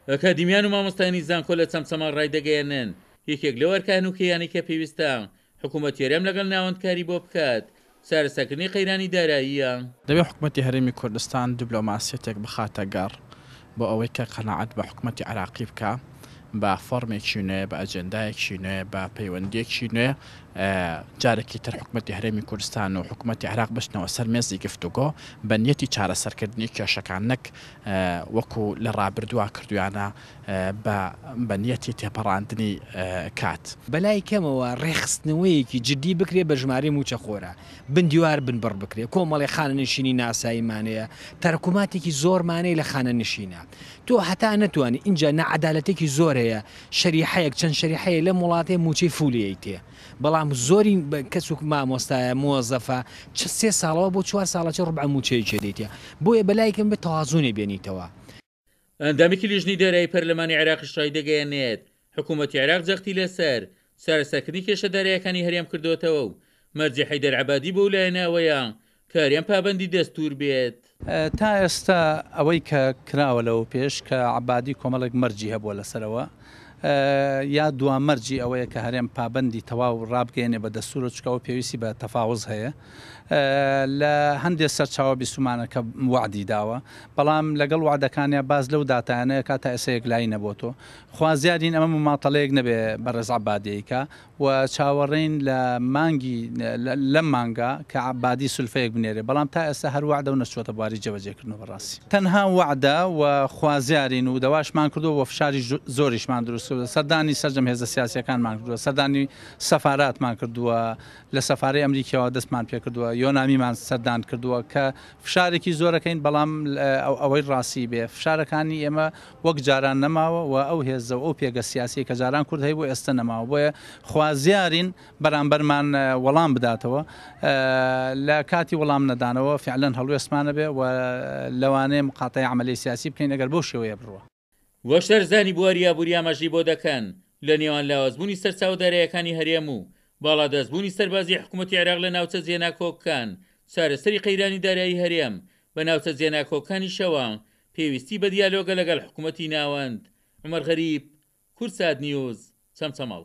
ئەکادیمیان و مامۆستایانی زانکۆ لە چەمچەمان ڕایدەگەیەنن یەکێک لە وەرکان و کەیانی کە پێویستە حکوومەت یێرەم لەگەڵ ناوەندکاری بۆ بکات چارەسەرکردنی قەیرانی داراییە. دەبێت حکوومەتی هەرێمی کوردستان دیبلۆماسیەتێک بخاتە گەڕ بۆ ئەوەی کە قەناعەت بە حکوومەتی عراقی بکە بە فۆرمێکی نوێ بە ئەجەندایەکی نوێ بە پەیوەندیەکی نوێ جارێکی تر حکوومەتی هەرێمی کوردستان و حکوومەتی عراق بشنەوە سەر مێزی گفتوگۆ بە نیەتی چارەسەرکردنی کێشەکان نەک وەکو لە ڕابردووە کردویانە بە نیەتی تێپەڕاندنی کات. بەلای کەمەوە ڕێخستنەوەیەکی جددی بکرێ بە ژمارە موچەخۆرە بن دیوار بن بڕ بکرێ کۆمەڵی خانەنشینی ناساییمانەیە تەرکوماتێکی زۆرمانەی لە خانەنشینە تۆ هەتا نەتوانانی اینجا نەعەدالەتێکی زۆر هەیە شەریحەیەک چەند شەریحەیە لە وڵاتێ موچەی فولیەی تێ بەڵام زۆری کەس و مامۆستایە مۆزەفە 3 ساڵەوە بۆ 4 ساڵەی ڕبع موچەیەکی دێتە بۆیە بەلایکەم بە تەوازونێ بێنیتەوە. ئەندامێکی لیژنی دارایی پەرلەمانی عێراقیش ڕایدەگەیەنێت حکوومەتی عێراق جەختی لەسەر چارەسەرکردنی کێشەداریەکانی هەرێم کردوتەوە و مەرجی حەیدەر عەبادی بۆ لایەنەوەیە کاریان پابەندی دەستور بێت. تا ئێستا ئەوەی کە کراوە لەوە پێش کە عەبادی کۆمەڵێک مەرجی هەبووە لەسەرەوە یا دوامەرجی ئەوەیە کە هەرێم پابەندی تەواو ڕابگەێنێ بە دەستورە چکەوە پێویستی بە تەفاوز هەیە لە هەندێک سەرچاوە بیسومانە کە وعدی داوە بەڵام لەگەڵ وعدەکانیان باز لەو داتانەیە کاتە ئێسەیەک لای نەبۆتەوە خوازیارین ئەمە ماماتەڵەیەک نەبێ بەڕێز عەبادیەکە و چاوەڕێین لە مانگی لەم مانگا کە عەبادی سولفەیەک بنێرێ بەڵام تا ئێستا هەر وعدە و نەچۆتە بواری جێبەجێکردنەوە بەڕاستی تەنها وعدە و خوازیارین و دەواشمان کردو و فشاری زۆریشمان دروست کردو سەردانی سەرجەم هێزە سیاسیەکانمان کردووە سەردانی سەفاراتمان کردووە لە سەفارەی ئەمریکیەوە دەستمان پێ کردووە یۆنامیمان سەردان کردووە کە فشارێکی زۆرەکەین بەڵام ئەوەی ڕاستی بێ فشارەکانی ئێمە وەک جاران نەماوە و ئەو هێزە و ئەو پێگە سیاسی کە جاران کورد هەیە بۆ ئێستا نەماوە بۆیە خوازیارین بەرامبەرمان وەڵام بداتەوە لە کاتی وەڵام نەدانەوە فعلەن هەڵوێستمانە بێ و لەوانەیە مقاتەی عەمەلی سیاسی بکەین ئەگەر بەو شێوەیە بڕوە. وە شەرزانی بواری یابووری ئاماژەی بۆ دەکەن لە نێوان لاوازبوونی سەرچاودارایەکانی هەرێم و باڵادەستبوونی سەربازی حکوومەتی عێراق لە ناوچە جێناکۆکان چارەسەری قەیرانی دارایی هەرێم بە ناوچە جێناکۆکانی شەوە پێویستی بە دیالۆگە لەگەڵ حکوومەتی ناوەند. عومەر غەریب، کورسات نیوز، چەمچەماڵ.